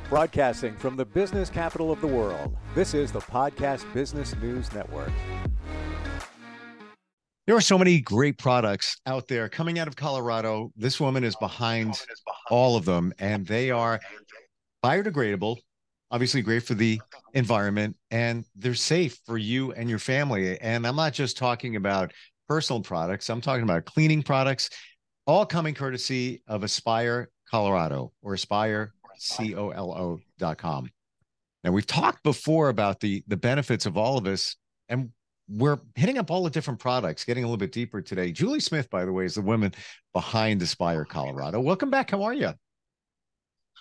Broadcasting from the business capital of the world, this is the Podcast Business News Network. There are so many great products out there coming out of Colorado. This woman is behind all of them, and they are biodegradable, obviously great for the environment, and they're safe for you and your family. And I'm not just talking about personal products, I'm talking about cleaning products, all coming courtesy of Aspire Colorado or AspireColo.com. Now, we've talked before about the benefits of all of this, and we're hitting up all the different products, getting a little bit deeper today. Julie Smith, by the way, is the woman behind Aspire Colorado. Welcome back. How are you?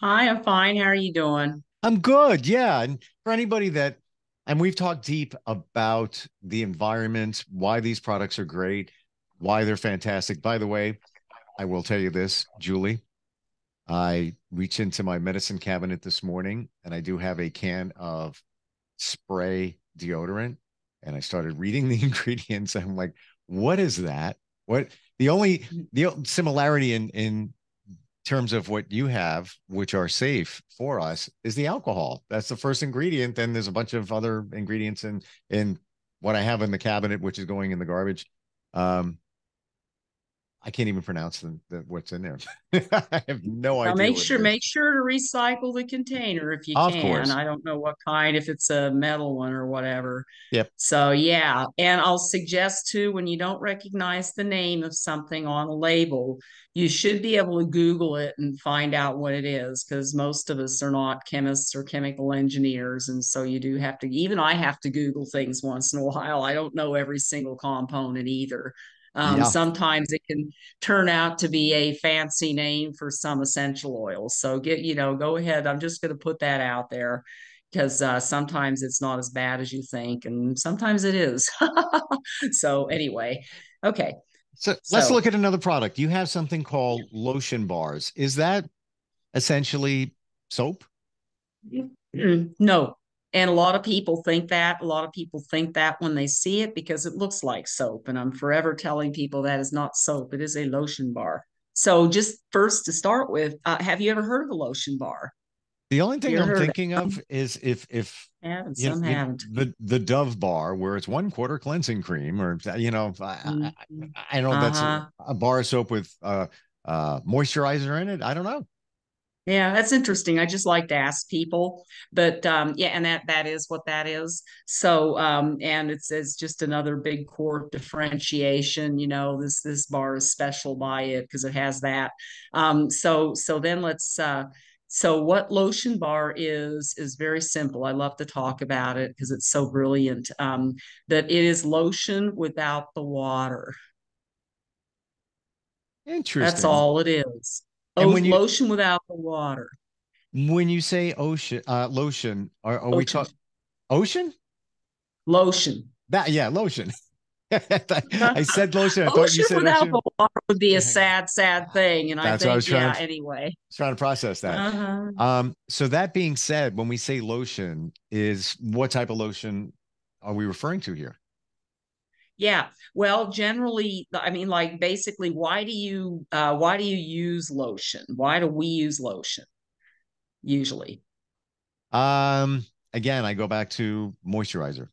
Hi, I'm fine. How are you doing? I'm good. Yeah. And for anybody and we've talked deep about the environment, why these products are great, why they're fantastic. By the way, I will tell you this, Julie, I reached into my medicine cabinet this morning and I do have a can of spray deodorant. And I started reading the ingredients. I'm like, what is that? What the similarity in terms of what you have, which are safe for us, is the alcohol. That's the first ingredient. Then there's a bunch of other ingredients in what I have in the cabinet, which is going in the garbage. I can't even pronounce what's in there. I have no idea. Make sure to recycle the container if you Of can. course. I don't know what kind, if it's a metal one or whatever. Yep. So yeah, and I'll suggest too, when you don't recognize the name of something on a label, you should be able to Google it and find out what it is, because most of us are not chemists or chemical engineers, and so you do have to. Even I have to Google things once in a while. I don't know every single component either. Sometimes it can turn out to be a fancy name for some essential oils. So go ahead. I'm just going to put that out there, because sometimes it's not as bad as you think, and sometimes it is. So anyway, okay. So let's look at another product. You have something called lotion bars. Is that essentially soap? No. And a lot of people think that. A lot of people think that when they see it, because it looks like soap. And I'm forever telling people that is not soap. It is a lotion bar. So just first to start with, have you ever heard of a lotion bar? The only thing I'm thinking of is if some haven't. The Dove bar, where it's 1/4 cleansing cream, or I know that's a bar of soap with moisturizer in it. I don't know. Yeah, that's interesting. I just like to ask people, but yeah, and that is what that is. So and it's just another big core differentiation. This bar is special by it because it has that. So then let's. So what lotion bar is very simple. I love to talk about it because it's so brilliant. That it is lotion without the water. Interesting. That's all it is. Lotion without the water. When you say lotion, are we talking ocean? Lotion. Lotion. I said lotion. I thought you said without ocean. The water would be a sad thing. And that's I think, anyway. I was trying to process that. So that being said, when we say lotion, is what type of lotion are we referring to here? Yeah. Well, generally, I mean, like basically, why do you use lotion? Why do we use lotion usually? Again, I go back to moisturizer.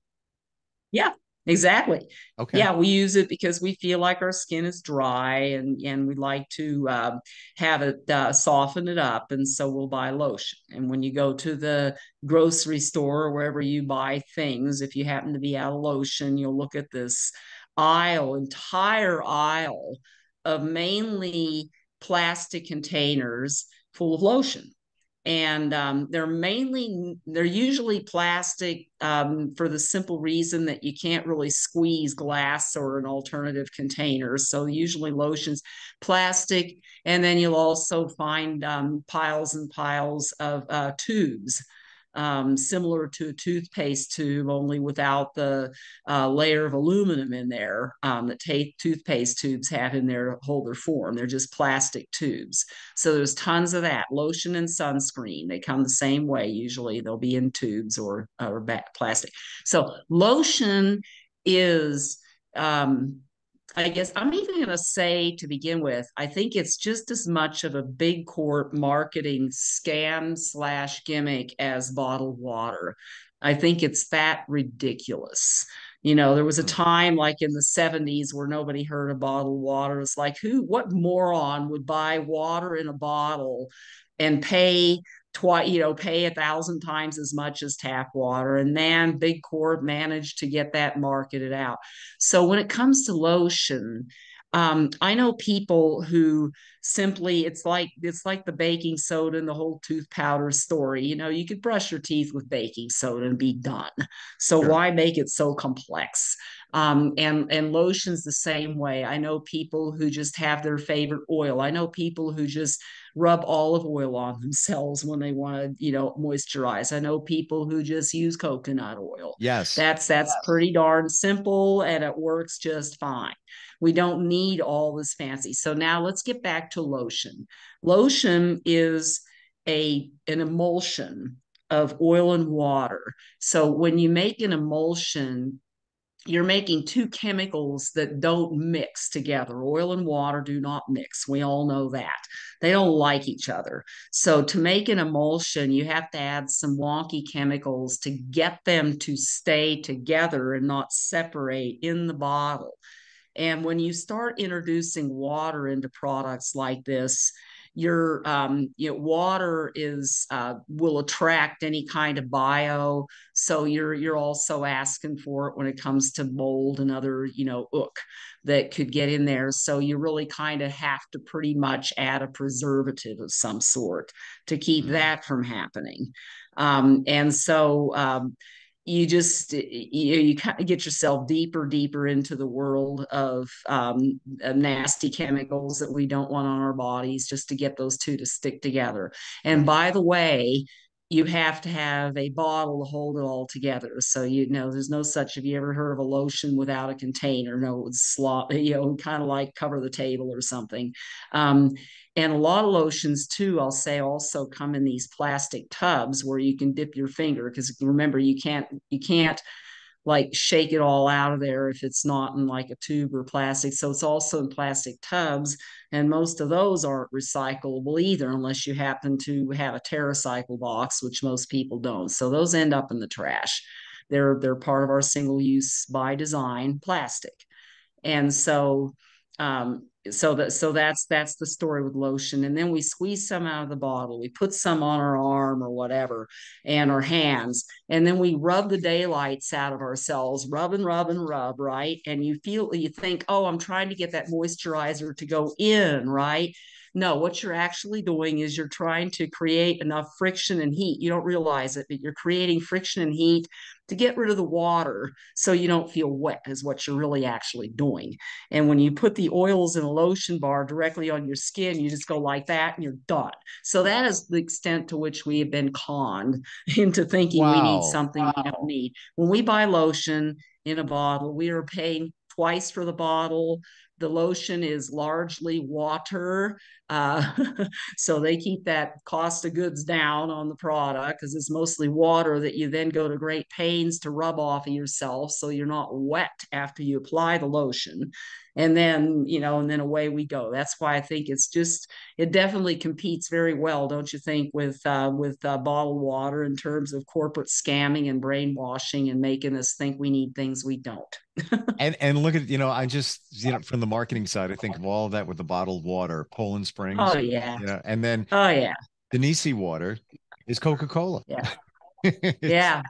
Yeah, exactly. Okay. Yeah, we use it because we feel like our skin is dry, and we like to have it soften it up, and so we'll buy lotion. And when you go to the grocery store or wherever you buy things, if you happen to be out of lotion, you'll look at this entire aisle of mainly plastic containers full of lotion. And they're usually plastic for the simple reason that you can't really squeeze glass or an alternative container. So usually lotions, plastic, and then you'll also find piles and piles of tubes, similar to a toothpaste tube, only without the layer of aluminum in there that toothpaste tubes have in their hold their form. They're just plastic tubes. So there's tons of that. Lotion and sunscreen, they come the same way. Usually they'll be in tubes or plastic. So lotion is I guess I'm even going to say to begin with, I think it's just as much of a big corp marketing scam slash gimmick as bottled water. I think it's that ridiculous. There was a Hmm. time like in the 70s where nobody heard of bottled water. It's like, what moron would buy water in a bottle and pay 1,000 times as much as tap water? And man, big corp managed to get that marketed out. So when it comes to lotion, I know people who simply it's like the baking soda and the whole tooth powder story. You could brush your teeth with baking soda and be done. So Sure. why make it so complex? And lotions the same way. I know people who just have their favorite oil. I know people who just rub olive oil on themselves when they want to, moisturize. I know people who just use coconut oil. Yes. That's pretty darn simple and it works just fine. We don't need all this fancy. So now let's get back to lotion. Lotion is an emulsion of oil and water. So when you make an emulsion, you're making two chemicals that don't mix together. Oil and water do not mix. We all know that. They don't like each other. So to make an emulsion, you have to add some wonky chemicals to get them to stay together and not separate in the bottle. And when you start introducing water into products like this, water is will attract any kind of bio. So you're also asking for it when it comes to mold and other ook that could get in there. So you really kind of have to pretty much add a preservative of some sort to keep Hmm. that from happening. And so you kind of get yourself deeper into the world of nasty chemicals that we don't want on our bodies just to get those two to stick together. And Right. by the way, you have to have a bottle to hold it all together. So there's no such. Have you ever heard of a lotion without a container? No, it's slop. Kind of like cover the table or something. Um, and a lot of lotions too, I'll say, also come in these plastic tubs where you can dip your finger, because remember, you can't like shake it all out of there if it's not in like a tube or plastic. So it's also in plastic tubs, and most of those aren't recyclable either, unless you happen to have a TerraCycle box, which most people don't. So those end up in the trash. They're part of our single use by design plastic. And so that's the story with lotion. And then we squeeze some out of the bottle, we put some on our arm or whatever, and our hands, and then we rub the daylights out of ourselves, rub and rub and rub, right? And you think, oh, I'm trying to get that moisturizer to go in, right? No, what you're actually doing is you're trying to create enough friction and heat. You don't realize it, but you're creating friction and heat to get rid of the water so you don't feel wet, is what you're really actually doing. And when you put the oils in a lotion bar directly on your skin, you just go like that and you're done. So that is the extent to which we have been conned into thinking we need Wow. something we don't need. When we buy lotion in a bottle, we are paying twice for the bottle. The lotion is largely water. Uh, so they keep that cost of goods down on the product because it's mostly water that you then go to great pains to rub off of yourself so you're not wet after you apply the lotion. And then away we go. That's why I think it definitely competes very well, don't you think, with bottled water in terms of corporate scamming and brainwashing and making us think we need things we don't. And look at, I just, from the marketing side, I think of all of that with the bottled water, Poland Oh Springs, yeah. and then Oh yeah. Denisi water is Coca-Cola. Yeah. It's, Yeah.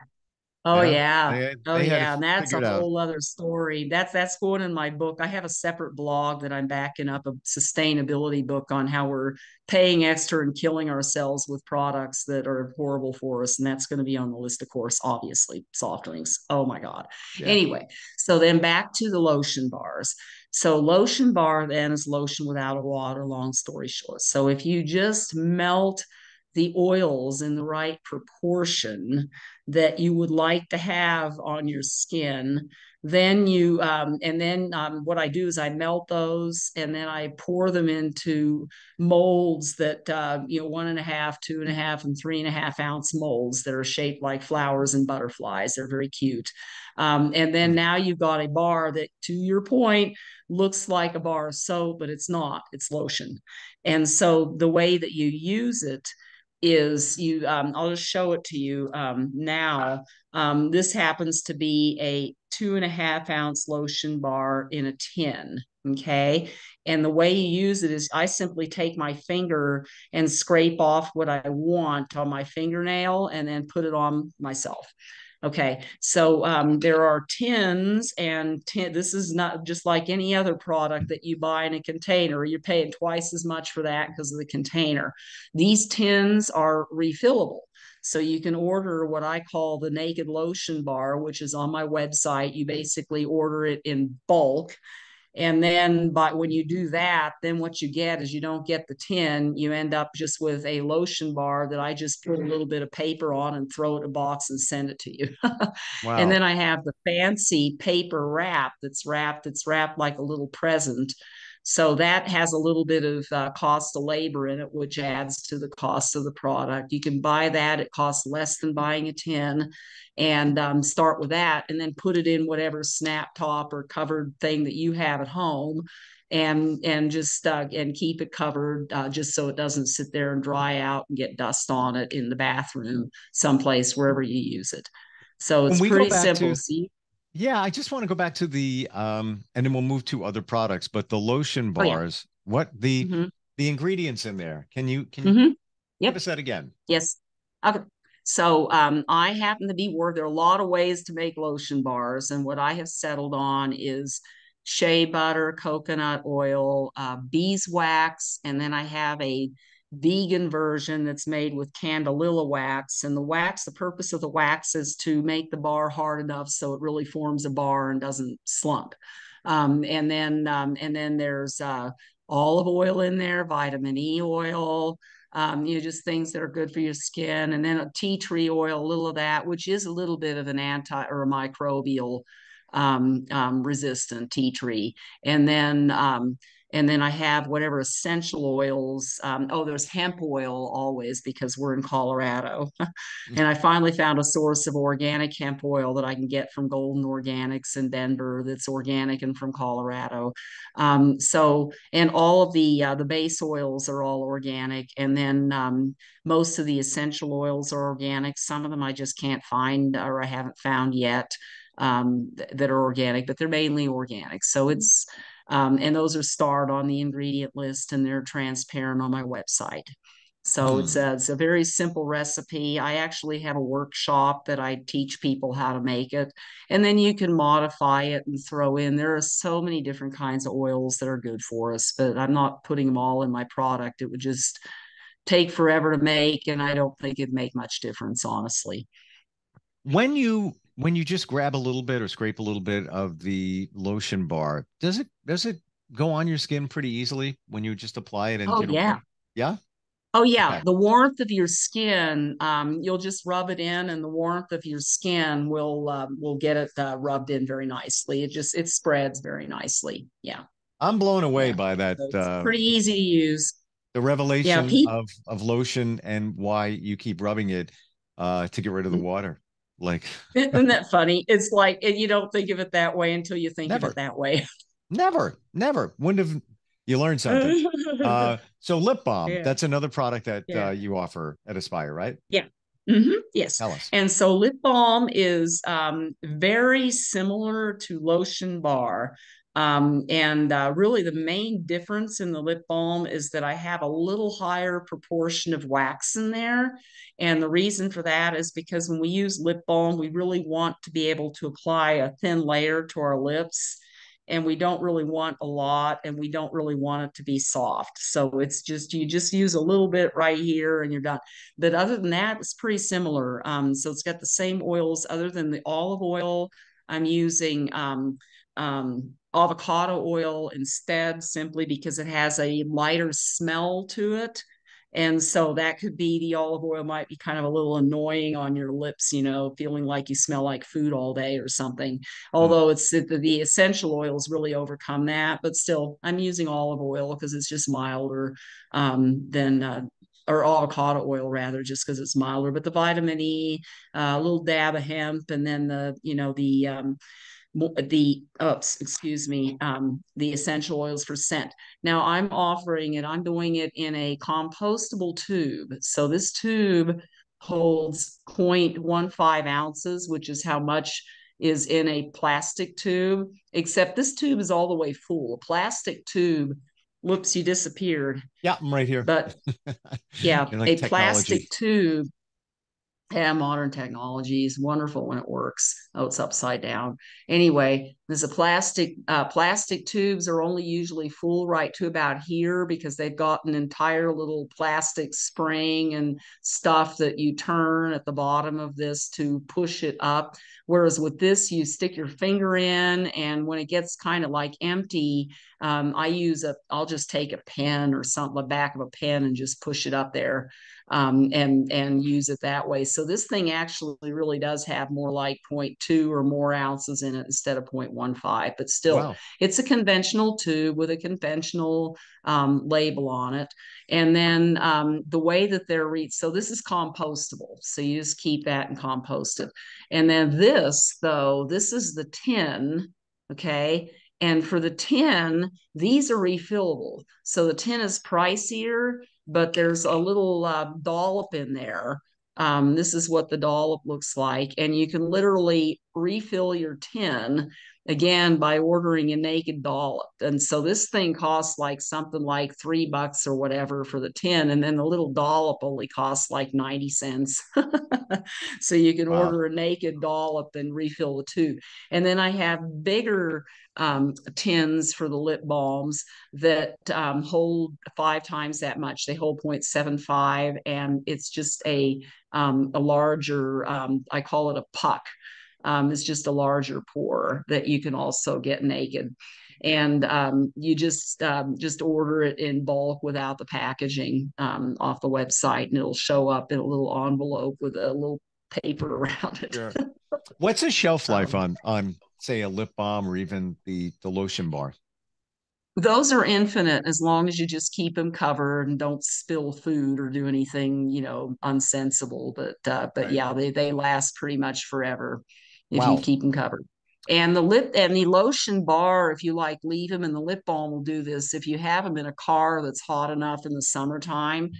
Oh yeah. Oh they had it yeah. And that's a figured out. whole other story. That's going in my book. I have a separate blog that I'm backing up, a sustainability book on how we're paying extra and killing ourselves with products that are horrible for us. And that's going to be on the list, of course, obviously. Soft drinks. Oh my God. Yeah. Anyway, so then back to the lotion bars. So lotion bar then is lotion without a water, long story short. So if you just melt the oils in the right proportion that you would like to have on your skin, then what I do is I melt those and then I pour them into molds that 1.5, 2.5, and 3.5 ounce molds that are shaped like flowers and butterflies. They're very cute. And then Hmm. now you've got a bar that, to your point, looks like a bar of soap, but it's not, it's lotion. And so the way that you use it is I'll just show it to you now. This happens to be a 2.5 ounce lotion bar in a tin. Okay. And the way you use it is I simply take my finger and scrape off what I want on my fingernail and then put it on myself. Okay, so there are tins, and this is not just like any other product that you buy in a container. You're paying twice as much for that because of the container. These tins are refillable. So you can order what I call the Naked Lotion Bar, which is on my website. You basically order it in bulk, and then when you do that, then what you get is you don't get the tin. You end up just with a lotion bar that I just put a little bit of paper on and throw it in a box and send it to you. And Wow. then I have the fancy paper wrap that's wrapped like a little present. So that has a little bit of cost of labor in it, which adds to the cost of the product. You can buy that. It costs less than buying a tin, and start with that, and then put it in whatever snap top or covered thing that you have at home, and just and keep it covered, just so it doesn't sit there and dry out and get dust on it in the bathroom, someplace, wherever you use it. So When it's we go pretty back simple. to, See? yeah, I just want to go back to the and then we'll move to other products, but the lotion Oh yeah. bars, what Mm-hmm. the ingredients in there. Can you Mm-hmm. give Yep. us that again? Yes. Okay. So I happen to be where there are a lot of ways to make lotion bars, and what I have settled on is shea butter, coconut oil, beeswax, and then I have a vegan version that's made with candelilla wax. And the wax, the purpose of the wax is to make the bar hard enough so it really forms a bar and doesn't slump. And then there's olive oil in there, vitamin E oil, just things that are good for your skin. And then a tea tree oil, a little of that, which is a little bit of an anti or a microbial resistant tea tree. And then and then I have whatever essential oils. Oh, there's hemp oil always because we're in Colorado. And I finally found a source of organic hemp oil that I can get from Golden Organics in Denver that's organic and from Colorado. And all of the base oils are all organic. And then most of the essential oils are organic. Some of them I just can't find or I haven't found yet that are organic, but they're mainly organic. So and those are starred on the ingredient list and they're transparent on my website. So Hmm. it's a very simple recipe. I actually have a workshop that I teach people how to make it. And then you can modify it and throw in. There are so many different kinds of oils that are good for us, but I'm not putting them all in my product. It would just take forever to make, and I don't think it'd make much difference, honestly. When you just grab a little bit or scrape a little bit of the lotion bar, does it go on your skin pretty easily when you just apply it and Oh, yeah. yeah? Oh yeah, Okay. the warmth of your skin. You'll just rub it in, and the warmth of your skin will get it rubbed in very nicely. It spreads very nicely. Yeah, I'm blown away yeah. by that So it's pretty easy to use. the Yeah, revelation people. of lotion and why you keep rubbing it to get rid of the water. Like Isn't that funny? It's like you don't think of it that way until you think of it never, that way. never. Wouldn't have you learned something. So lip balm, Yeah, that's another product that yeah. you offer at Aspire, right? Yeah. Yes. Tell us. And so lip balm is very similar to lotion bar. And really, the main difference in the lip balm is that I have a little higher proportion of wax in there. And the reason for that is because when we use lip balm, we really want to be able to apply a thin layer to our lips, and we don't really want a lot, and we don't really want it to be soft. So it's just you just use a little bit right here and you're done. But other than that, it's pretty similar. So it's got the same oils other than the olive oil. I'm using avocado oil instead, simply because it has a lighter smell to it. And so that could be the olive oil might be kind of a little annoying on your lips, feeling like you smell like food all day or something. Mm. Although the essential oils really overcome that, but still, I'm using olive oil because it's just milder than or avocado oil rather, just because it's milder. But the vitamin E, a little dab of hemp, and then the essential oils for scent. Now I'm doing it in a compostable tube. So this tube holds 0.15 ounces, which is how much is in a plastic tube, except this tube is all the way full. A plastic tube, whoops, you disappeared. Yeah, I'm right here. But yeah, like a technology. plastic tube. Yeah, modern technology is wonderful when it works. Oh, it's upside down. Anyway, there's a plastic tubes are only usually full right to about here because they've got an entire little plastic spring and stuff that you turn at the bottom of this to push it up. Whereas with this, you stick your finger in, and when it gets kind of like empty, I'll just take a pen or something, the back of a pen, and just push it up there, and use it that way. So this thing actually really does have more like 0.2 or more ounces in it instead of 0.15, but still, Wow. it's a conventional tube with a conventional label on it. And then the way that so this is compostable. So you just keep that and compost it. And then this is the tin, okay? And for the tin, these are refillable. So the tin is pricier, but there's a little dollop in there. This is what the dollop looks like. And you can literally refill your tin again by ordering a naked dollop. And so this thing costs like something like $3 or whatever for the tin. And then the little dollop only costs like 90 cents. So you can Wow. order a naked dollop and refill the tube. And then I have bigger tins for the lip balms that hold 5 times that much. They hold 0.75, and it's just a larger, I call it a puck. It's just a larger pour that you can also get naked. And you just order it in bulk without the packaging off the website, and it'll show up in a little envelope with a little paper around it. Sure. What's the shelf life on say a lip balm or even the lotion bar? Those are infinite as long as you just keep them covered and don't spill food or do anything, unsensible. But Right. yeah, they last pretty much forever if you Wow. keep them covered. And the lotion bar, if you like, leave them, and the lip balm will do this. If you have them in a car that's hot enough in the summertime,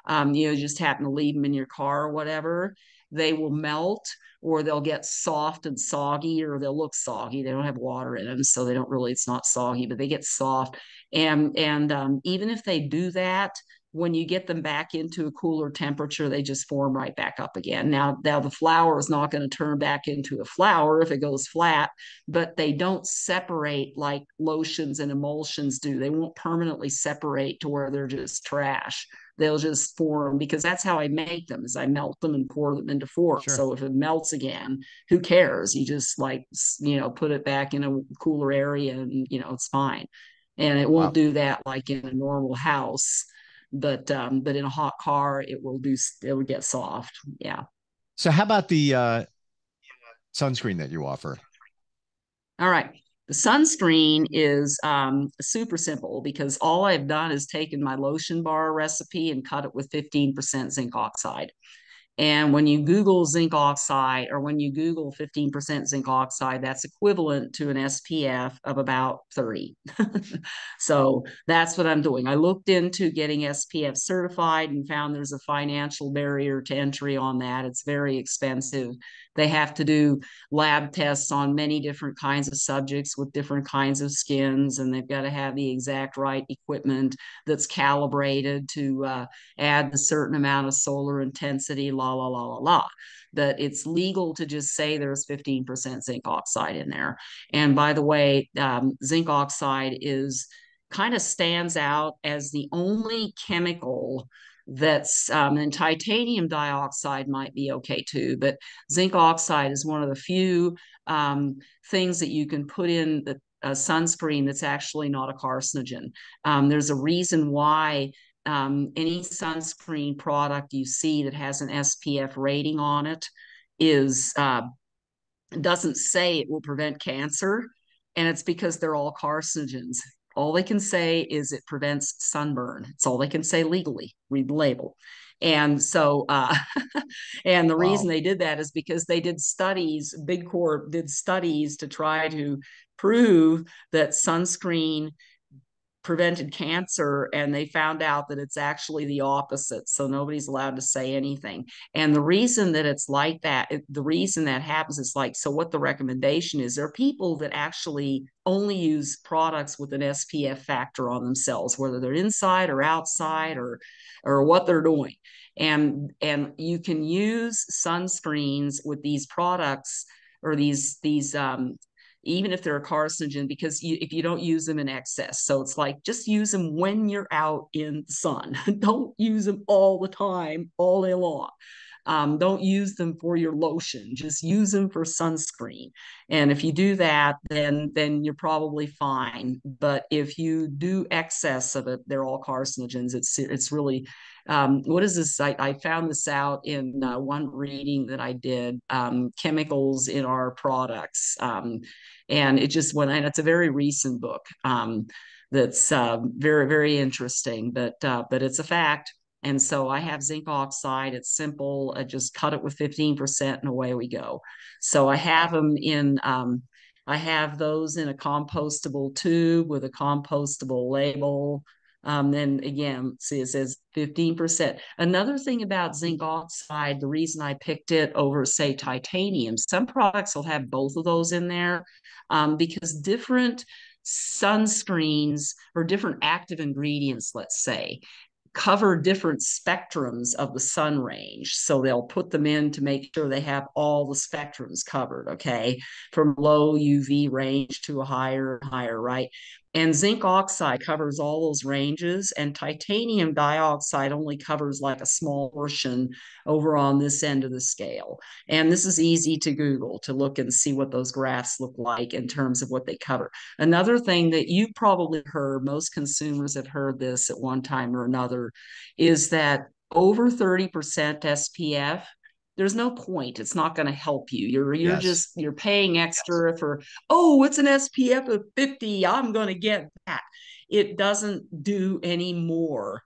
just happen to leave them in your car or whatever, they will melt, or they'll get soft and soggy, or they'll look soggy. They don't have water in them, so they don't really, it's not soggy, but they get soft. And even if they do that, when you get them back into a cooler temperature, they just form right back up again. Now the flour is not going to turn back into a flour if it goes flat, but they don't separate like lotions and emulsions do. They won't permanently separate to where they're just trash. They'll just form, because that's how I make them, is I melt them and pour them into forks. Sure. So if it melts again, who cares? You just put it back in a cooler area, and it's fine. And it won't Wow. do that like in a normal house, but in a hot car it will get soft. Yeah. So how about the sunscreen that you offer? All right. The sunscreen is super simple, because all I've done is taken my lotion bar recipe and cut it with 15% zinc oxide. And when you Google zinc oxide, or when you Google 15% zinc oxide, that's equivalent to an SPF of about 30. So that's what I'm doing. I looked into getting SPF certified and found there's a financial barrier to entry on that. It's very expensive. They have to do lab tests on many different kinds of subjects with different kinds of skins, and they've got to have the exact right equipment that's calibrated to add a certain amount of solar intensity, la, la, la, la, la. That it's legal to just say there's 15% zinc oxide in there. And by the way, zinc oxide kind of stands out as the only chemical that's and titanium dioxide might be okay too, but zinc oxide is one of the few things that you can put in the sunscreen that's actually not a carcinogen. There's a reason why any sunscreen product you see that has an SPF rating on it doesn't say it will prevent cancer, and it's because they're all carcinogens. All they can say is it prevents sunburn. It's all they can say legally. Read the label. And so, and the reason Wow. they did that is because they did studies, Big Corp did studies to try to prove that sunscreen prevented cancer, and they found out that it's actually the opposite, so nobody's allowed to say anything. And the reason that it's like that, the reason that happens is like, so what the recommendation is, there are people that actually only use products with an SPF factor on themselves, whether they're inside or outside or what they're doing. And you can use sunscreens with these products or these even if they're a carcinogen, because if you don't use them in excess. So it's like, just use them when you're out in the sun. Don't use them all the time, all day long. Don't use them for your lotion. Just use them for sunscreen. And if you do that, then you're probably fine. But if you do excess of it, they're all carcinogens. It's really what is this? I found this out in one reading that I did, chemicals in our products. And it just went, and it's a very recent book that's very, very interesting, but it's a fact. And so I have zinc oxide. It's simple. I just cut it with 15% and away we go. So I have those in a compostable tube with a compostable label. Then again, see, it says 15%. Another thing about zinc oxide, the reason I picked it over, say, titanium, some products will have both of those in there, because different sunscreens or different active ingredients, let's say, cover different spectrums of the sun range. So they'll put them in to make sure they have all the spectrums covered, okay, from low UV range to a higher, right? And zinc oxide covers all those ranges, and titanium dioxide only covers like a small portion over on this end of the scale. And this is easy to Google to look and see what those graphs look like in terms of what they cover. Another thing that you probably heard, most consumers have heard this at one time or another, is that over 30% SPF, there's no point. It's not going to help you. You're Yes. just you're paying extra for, oh, it's an SPF of 50. I'm going to get that. It doesn't do any more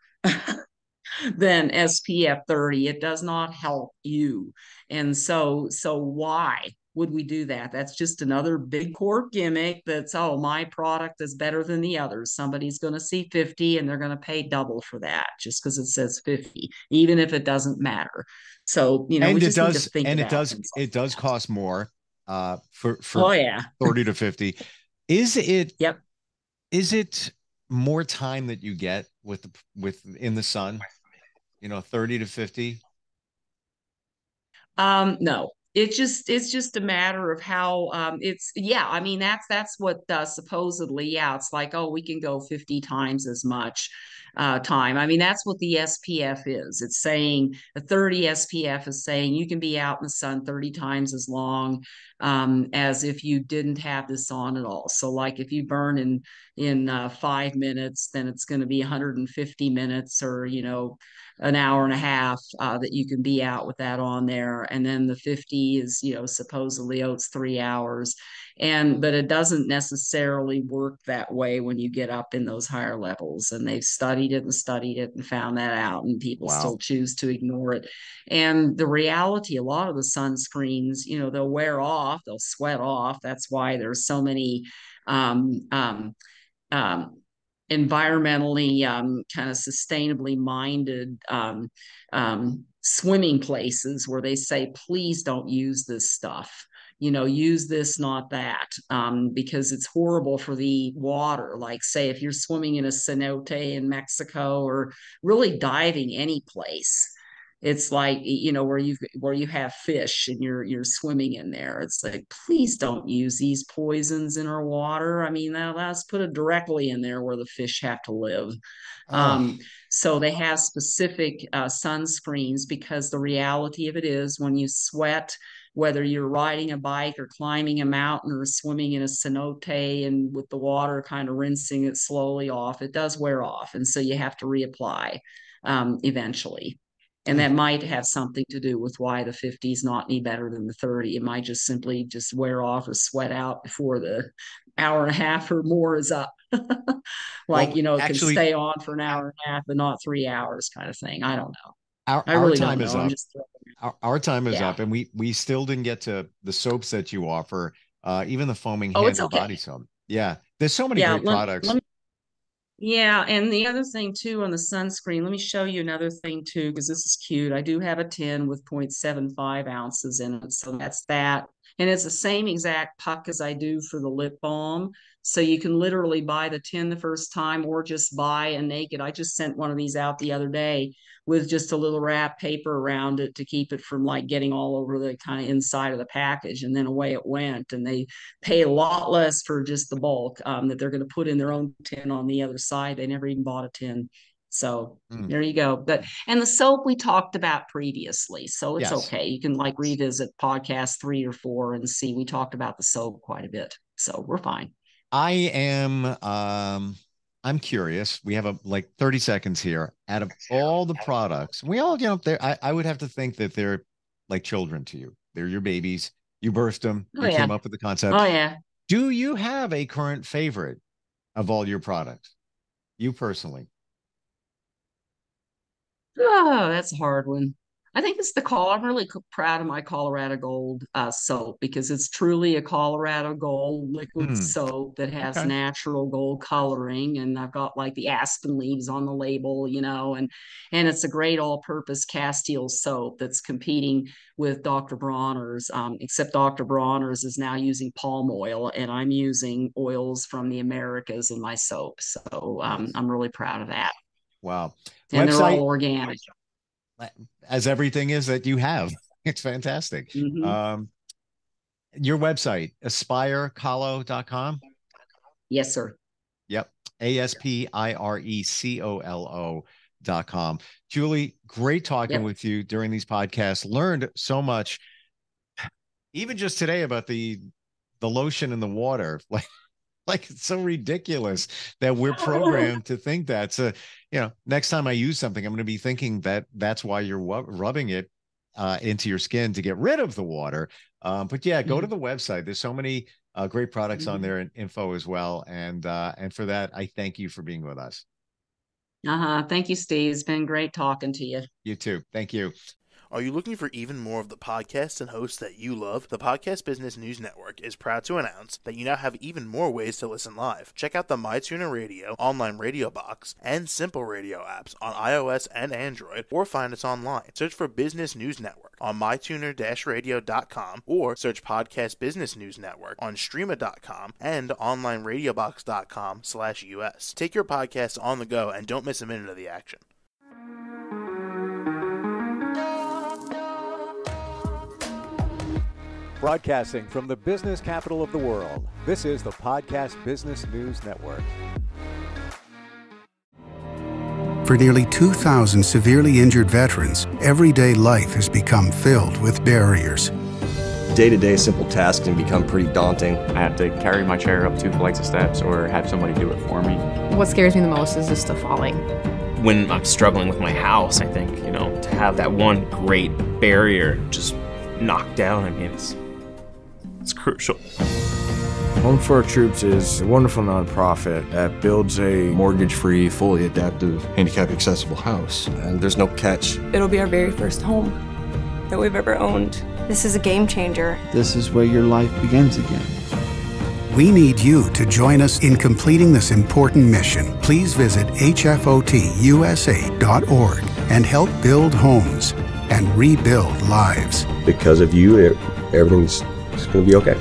than SPF 30. It does not help you. And so why would we do that? That's just another Big Corp gimmick that's, oh, my product is better than the others. Somebody's going to see 50 and they're going to pay double for that just because it says 50, even if it doesn't matter. So, we And just need to think about things like it does that. cost more for Oh, yeah. 30 to 50. Is it Yep. is it more time that you get with in the sun? 30 to 50? No, it's just a matter of how it's, yeah, I mean that's what supposedly, yeah, it's like, oh, we can go 50 times as much time. I mean, that's what the SPF is. It's saying a 30 SPF is saying you can be out in the sun 30 times as long as if you didn't have this on at all. So like if you burn in 5 minutes, then it's going to be 150 minutes, or an hour and a half that you can be out with that on there. And then the 50 is, supposedly, oh, it's 3 hours. But it doesn't necessarily work that way when you get up in those higher levels. And they've studied it and found that out, and people Wow. still choose to ignore it. And the reality, a lot of the sunscreens, they'll wear off, they'll sweat off. That's why there's so many um, um, um, environmentally kind of sustainably minded swimming places where they say, please don't use this stuff. Use this, not that, because it's horrible for the water. Like, say, if you're swimming in a cenote in Mexico, or really diving any place, it's like, where you have fish and you're swimming in there. It's like, please don't use these poisons in our water. I mean, let's put it directly in there where the fish have to live. Oh, um, so they have specific sunscreens, because the reality of it is, when you sweat, whether you're riding a bike or climbing a mountain or swimming in a cenote, and with the water kind of rinsing it slowly off, it does wear off, and so you have to reapply eventually. And that might have something to do with why the 50 is not any better than the 30. It might just simply just wear off or sweat out before the hour and a half or more is up. Like, well, it can actually, stay on for an hour and a half, but not 3 hours, kind of thing. I don't know. Our I really time don't is know. I'm up. just Our time is yeah. up, and we still didn't get to the soaps that you offer, even the foaming Oh, hand it's and okay. body soap. Yeah, there's so many Yeah, great products. yeah, and the other thing too on the sunscreen, let me show you another thing too, because this is cute. I do have a tin with 0.75 ounces in it. So that's that. And it's the same exact puck as I do for the lip balm. So you can literally buy the tin the first time or just buy a naked. I just sent one of these out the other day with just a little wrap paper around it to keep it from like getting all over the kind of inside of the package. And then away it went. And they pay a lot less for just the bulk that they're going to put in their own tin on the other side. They never even bought a tin. So Mm, there you go. But and the soap we talked about previously. So it's yes, okay. You can like revisit podcast 3 or 4 and see we talked about the soap quite a bit. So we're fine. I am. I'm curious. We have like 30 seconds here. Out of all the products, we all, I would have to think that they're like children to you. They're your babies. You birthed them. Oh You yeah. came up with the concept. Oh yeah. Do you have a current favorite of all your products? You personally? Oh, that's a hard one. I think it's the call. I'm really proud of my Colorado Gold soap because it's truly a Colorado Gold liquid Hmm. soap that has Okay. natural gold coloring, and I've got like the aspen leaves on the label, and it's a great all-purpose Castile soap that's competing with Dr. Bronner's. Except Dr. Bronner's is now using palm oil, and I'm using oils from the Americas in my soap. So Nice. I'm really proud of that, Wow. and they're all Website, organic. as everything is that you have. It's fantastic. Mm-hmm. Your website, aspirecolo.com. Yes, sir. Yep. ASPIRECOLO.com. Julie, great talking Yep. with you during these podcasts. Learned so much, even just today, about the lotion in the water. Like it's so ridiculous that we're programmed to think that. So, next time I use something, I'm going to be thinking that that's why you're rubbing it into your skin to get rid of the water. But yeah, go to the website. There's so many great products on there and info as well. And for that, I thank you for being with us. Thank you, Steve. It's been great talking to you. You too. Thank you. Are you looking for even more of the podcasts and hosts that you love? The Podcast Business News Network is proud to announce that you now have even more ways to listen live. Check out the MyTuner Radio, online radio box, and Simple Radio apps on iOS and Android, or find us online. Search for Business News Network on mytuner-radio.com, or search Podcast Business News Network on streama.com and onlineradiobox.com/US. Take your podcast on the go and don't miss a minute of the action. Broadcasting from the business capital of the world, this is the Podcast Business News Network. For nearly 2,000 severely injured veterans, everyday life has become filled with barriers. Day-to-day simple tasks can become pretty daunting. I have to carry my chair up 2 flights of steps or have somebody do it for me. What scares me the most is just the falling. When I'm struggling with my house, I think, to have that one great barrier just knocked down, it's crucial. Home for Our Troops is a wonderful nonprofit that builds a mortgage-free, fully adaptive, handicap-accessible house. And there's no catch. It'll be our very first home that we've ever owned. This is a game changer. This is where your life begins again. We need you to join us in completing this important mission. Please visit hfotusa.org and help build homes and rebuild lives. Because of you, everything's going to be okay.